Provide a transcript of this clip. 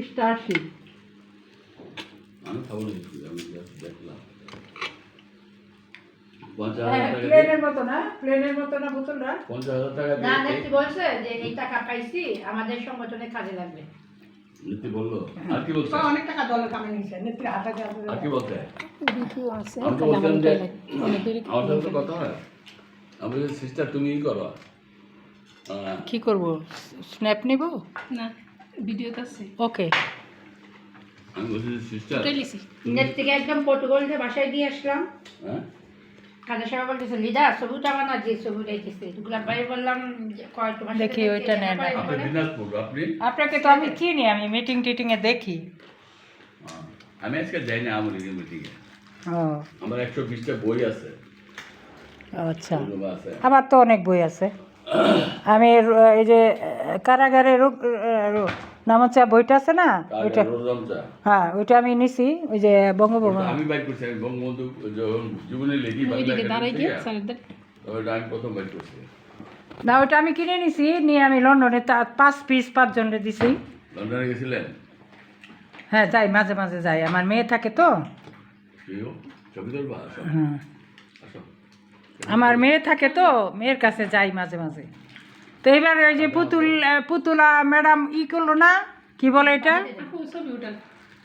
Starship আমি খাবো না কিছু, আমি just দেখলাম 50,000 হ্যাঁ, টাকা দিয়ে প্লেনের মতো না বোতলটা 50,000 টাকা না দিয়ে নেত্রী বলছে যে এই টাকা পাইছি আমাদের সংগঠনে কাজে লাগবে। নীতি বললো আর কি বলছে, অনেক টাকা দলের কামে নিয়েছে নেত্রী হাতে আর কি বলছে ভিডিও আছে আমি তো তাহলে বললাম আমার যে অনেক দেরি আমার সাথে তো কথা হয়, আমি বলছি সিস্টার তুমি ই করো কি করব স্ন্যাপ নিব না ভিডিওতে আছে ওকে আমি বলছি সিস্টার ওটাই লিখি নেত্রীকে একদম পর্তুগালতে বাসায় দিয়ে আসলাম। হ্যাঁ কাজের সময় বলতেছে লিডার ছবিটা বানা, যে ছবি রেখেছে গোলাপ ভাই বললাম যে কয় তোমার সাথে দেখি ওইটা নেন না। আপনি দিনাজপুর আপনি আপনাকে তো আমি চিনি, আমি মিটিং টিটিংয়ে দেখি। আমি আজকে যাই না আমার মিটিংয়ে, ও আমার 120টা বই আছে আচ্ছা, ওগুলো আছে আমার তো অনেক বই আছে। আমি এই যে কারাগারের নাম হচ্ছে বইটা আছে না, ওইটা রোজমচা হ্যাঁ ওইটা আমি নিছি, ওই যে বঙ্গভবন। আমি বাইক করছি, আমি বঙ্গবন্ধু যখন জীবনে লিখি বাংলা ওইদিকে দাঁড়াই গিয়ে একাডেমি স্যারদের ওটা আমি প্রথম বাইক করছি। না ওইটা আমি কিনে নিছি, নিয়ে আমি লন্ডনে 5 পিস 5 জনরে দিছি। লন্ডনে গেছিলেন? হ্যাঁ যাই, মাঝে মাঝে যাই, আমার মেয়ে থাকে তো। প্রিয় ছবি তুলবা? আসো হ্যাঁ আসো। আমার মেয়ে থাকে তো, মেয়ের কাছে যাই মাঝে মাঝে। তো এবার ওই যে পুতুলা ম্যাডাম ই করলো না, কি বলে এটা, ছবি ওটা